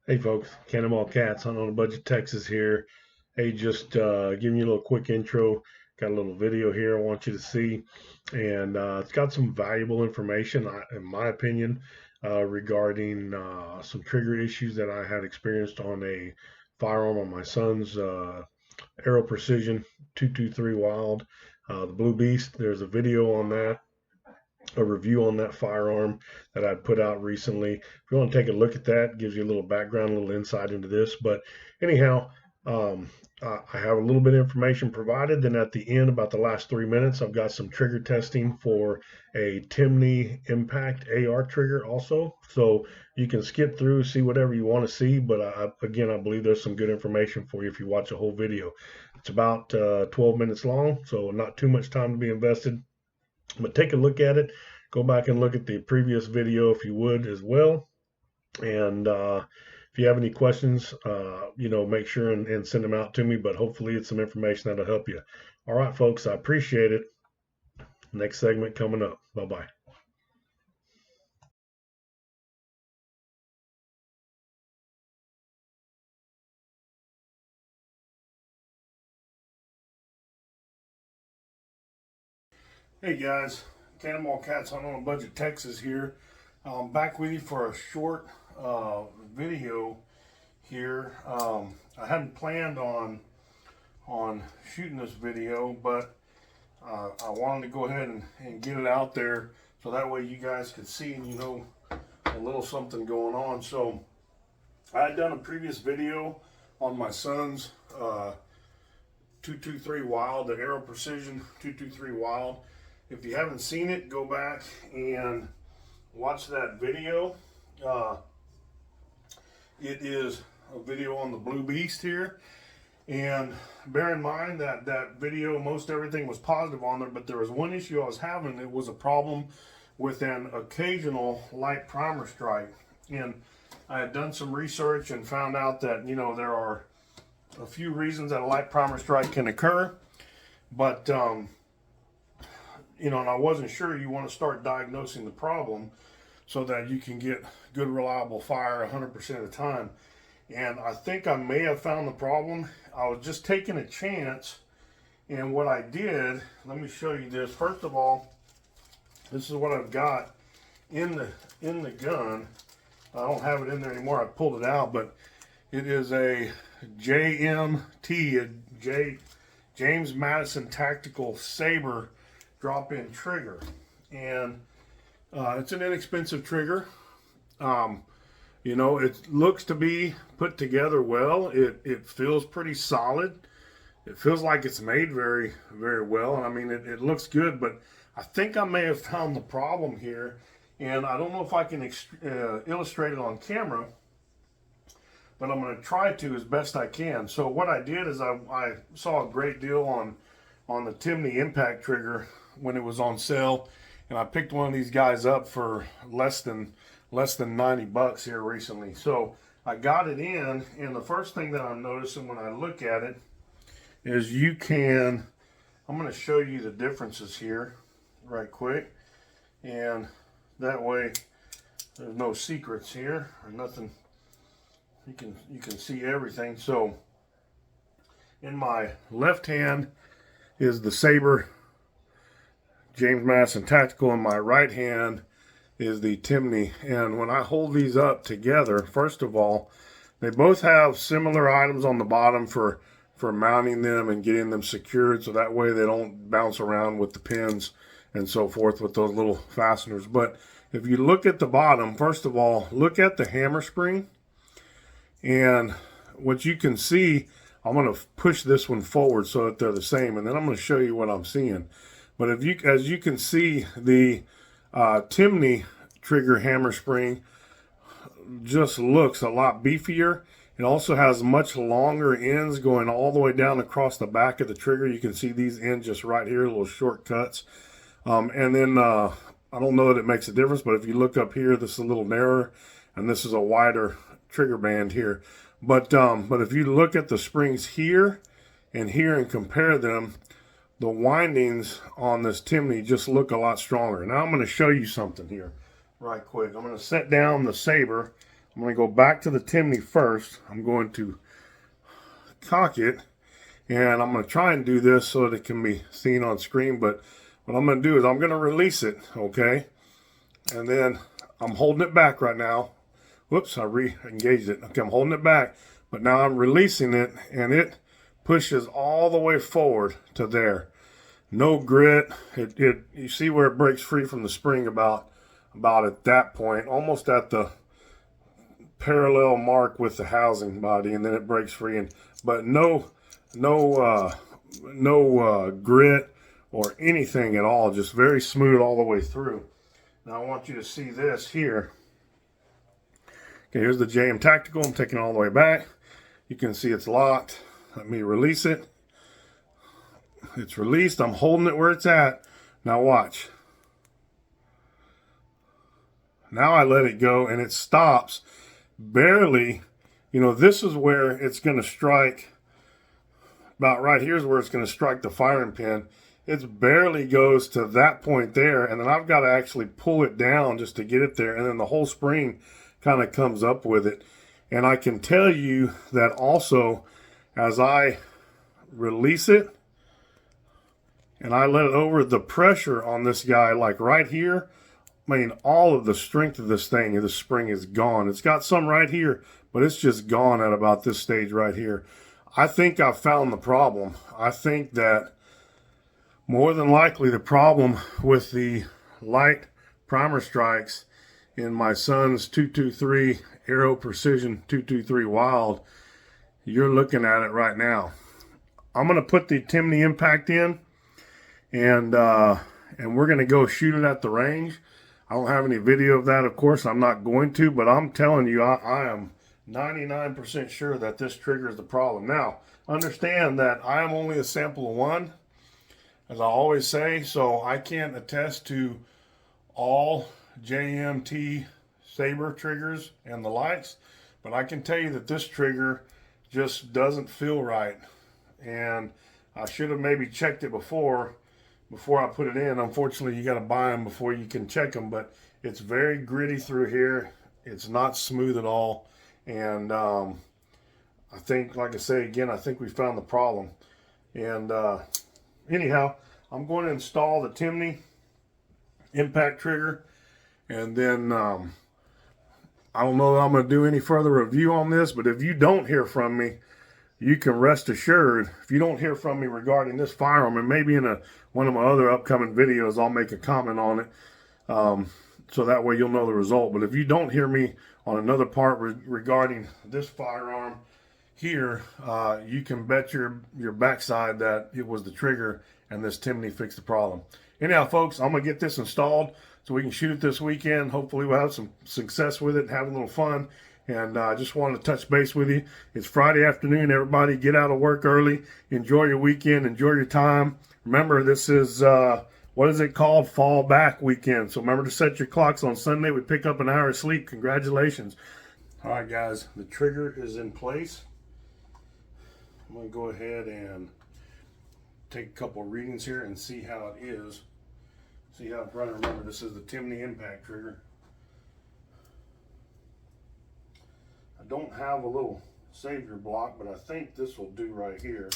Hey folks, Cannonball Cats, Hunting on a Budget, Texas here. Hey, just giving you a little quick intro. Got a little video here I want you to see, and it's got some valuable information, in my opinion, regarding some trigger issues that I had experienced on a firearm on my son's Aero Precision 223 Wild, the Blue Beast. There's a video on that, a review on that firearm that I put out recently. If you want to take a look at that, it gives you a little background, a little insight into this. But anyhow, I have a little bit of information provided. Then at the end, about the last 3 minutes, I've got some trigger testing for a Timney Impact AR trigger also. So you can skip through, see whatever you want to see. But again, I believe there's some good information for you if you watch the whole video. It's about 12 minutes long, so not too much time to be invested. But take a look at it. Go back and look at the previous video if you would as well. And if you have any questions, make sure and send them out to me. But hopefully it's some information that'll help you. All right, folks, I appreciate it. Next segment coming up. Bye-bye. Hey guys, Cannonball Cats Hunting on a Budget, Texas here. I'm back with you for a short video here. I hadn't planned on shooting this video, but I wanted to go ahead and get it out there so that way you guys could see and you know a little something going on. So I had done a previous video on my son's 223 Wylde, the Aero Precision 223 Wylde. If you haven't seen it, go back and watch that video. It is a video on the Blue Beast here. And bear in mind that that video, most everything was positive on there, but there was one issue I was having. It was a problem with an occasional light primer strike. And I had done some research and found out that, there are a few reasons that a light primer strike can occur. But, and I wasn't sure. You want to start diagnosing the problem so that you can get good, reliable fire 100% of the time. And I think I may have found the problem. I was just taking a chance. And what I did, let me show you this. First of all, this is what I've got in the gun. I don't have it in there anymore. I pulled it out, but it is a JMT, James Madison Tactical Saber drop-in trigger, and it's an inexpensive trigger. It looks to be put together well. It feels pretty solid. It feels like it's made very, very well. And I mean, it looks good, but I think I may have found the problem here, and I don't know if I can illustrate it on camera, but I'm going to try to as best I can. So what I did is I saw a great deal on the Timney Impact trigger when it was on sale, and I picked one of these guys up for less than $90 here recently. So I got it in, and the first thing that I'm noticing when I look at it is I'm going to show you the differences here right quick, and that way there's no secrets here or nothing. You can see everything. So in my left hand is the Saber James Madison Tactical, and my right hand is the Timney. And when I hold these up together, first of all, they both have similar items on the bottom for mounting them and getting them secured, so that way they don't bounce around with the pins and so forth with those little fasteners. But if you look at the bottom, first of all, look at the hammer spring, and what you can see, I'm going to push this one forward so that they're the same, and then I'm going to show you what I'm seeing. But as you can see, the Timney trigger hammer spring just looks a lot beefier. It also has much longer ends going all the way down across the back of the trigger. You can see these ends just right here, little shortcuts. And then I don't know that it makes a difference, but if you look up here, this is a little narrower, and this is a wider trigger band here. But if you look at the springs here and compare them, the windings on this Timney just look a lot stronger. Now I'm going to show you something here right quick. I'm going to set down the Saber. I'm I'm going to go back to the chimney first. I'm going to cock it, and I'm going to try and do this so that it can be seen on screen. But what I'm going to do is I'm going to release it, okay? And then I'm holding it back right now. Whoops, I re-engaged it. Okay, I'm holding it back, but now I'm releasing it, and it pushes all the way forward to there. No grit. You see where it breaks free from the spring about at that point, almost at the parallel mark with the housing body, and then it breaks free. But no grit or anything at all. Just very smooth all the way through. Now I want you to see this here. Okay, here's the JM Tactical. I'm taking it all the way back. You can see it's locked. Let me release it. It's released. I'm holding it where it's at. Now watch. Now I let it go and it stops barely. You know, this is where it's going to strike. About right here is where it's going to strike the firing pin. It barely goes to that point there, and then I've got to actually pull it down just to get it there, and then the whole spring kind of comes up with it. And I can tell you that also, as I release it and I let it over, the pressure on this guy, like right here, I mean, all of the strength of this thing, the spring is gone. It's got some right here, but it's just gone at about this stage right here. I think I've found the problem. I think that more than likely the problem with the light primer strikes in my son's 223 Aero Precision 223 Wylde, you're looking at it right now. I'm going to put the chimney impact in, and we're going to go shoot it at the range. I don't have any video of that, of course. I'm not going to, but I'm telling you, I am 99% sure that this trigger is the problem. Now, understand that I am only a sample of one, as I always say, so I can't attest to all JMT Saber triggers and the lights, but I can tell you that this trigger just doesn't feel right, and I should have maybe checked it before I put it in. Unfortunately, you got to buy them before you can check them, but it's very gritty through here. It's not smooth at all, and I think, like I say again, I think we found the problem. And anyhow, I'm going to install the chimney impact trigger, and then I don't know that I'm going to do any further review on this, but if you don't hear from me, you can rest assured, if you don't hear from me regarding this firearm, and maybe in one of my other upcoming videos, I'll make a comment on it, so that way you'll know the result. But if you don't hear me on another part regarding this firearm here, you can bet your backside that it was the trigger and this chimney fixed the problem. Anyhow, folks, I'm going to get this installed so we can shoot it this weekend. Hopefully we'll have some success with it and have a little fun. And I just wanted to touch base with you. It's Friday afternoon. Everybody get out of work early. Enjoy your weekend. Enjoy your time. Remember, this is, what is it called? Fall back weekend. So remember to set your clocks on Sunday. We pick up an hour of sleep. Congratulations. All right, guys. The trigger is in place. I'm going to go ahead and take a couple of readings here and see how it is. See how it's running. Remember, this is the chimney impact trigger. I don't have a little savior block, but I think this will do right here.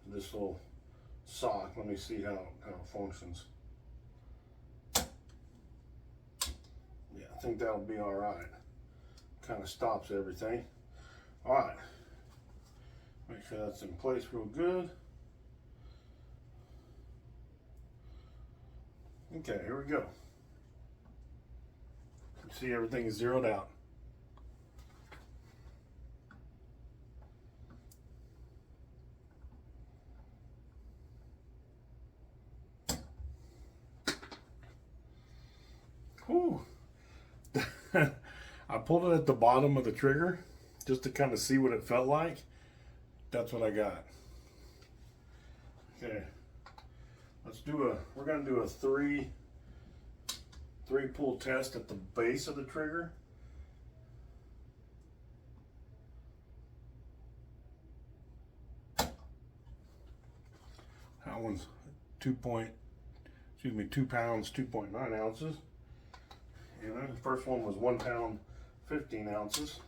This little sock. Let me see how it functions. Yeah, I think that'll be all right. Kind of stops everything. All right. Make sure that's in place real good. Okay, here we go. See, everything is zeroed out. Whew. I pulled it at the bottom of the trigger just to kind of see what it felt like. That's what I got. Okay. We're going to do a three pull test at the base of the trigger. That one's 2 pounds, 2.9 ounces. And the first one was 1 pound, 15 ounces.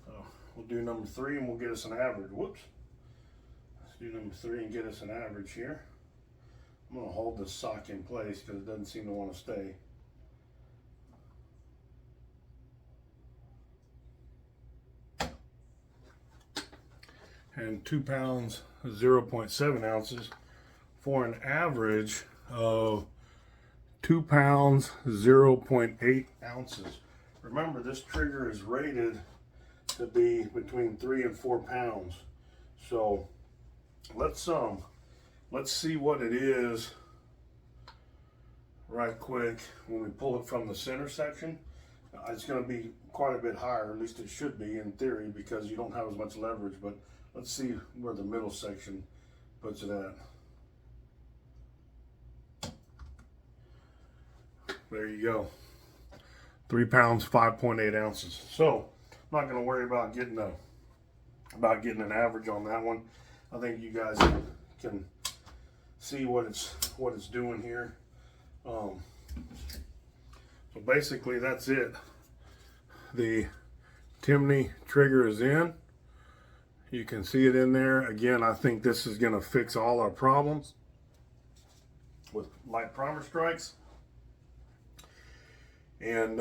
So we'll do number 3 and we'll get us an average. Whoops. Let's do number 3 and get us an average here. I'm going to hold this sock in place because it doesn't seem to want to stay. And 2 pounds, 0.7 ounces for an average of 2 pounds, 0.8 ounces. Remember, this trigger is rated to be between 3 and 4 pounds. So let's see what it is right quick when we pull it from the center section. It's going to be quite a bit higher, at least it should be in theory, because you don't have as much leverage. But let's see where the middle section puts it at. There you go. 3 pounds, 5.8 ounces. So I'm not going to worry about getting an average on that one. I think you guys can see what it's doing here. So basically that's it. The Timney trigger is in. You can see it in there. Again, I think this is going to fix all our problems with light primer strikes. And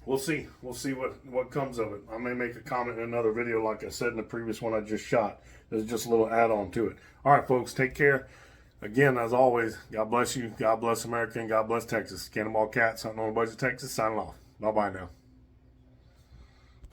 we'll see what comes of it. I may make a comment in another video like I said in the previous one I just shot. There's just a little add-on to it. All right, folks, take care. Again, as always, God bless you, God bless America, and God bless Texas. Cannonball Cat, something on the budget, Texas, signing off. Bye-bye now.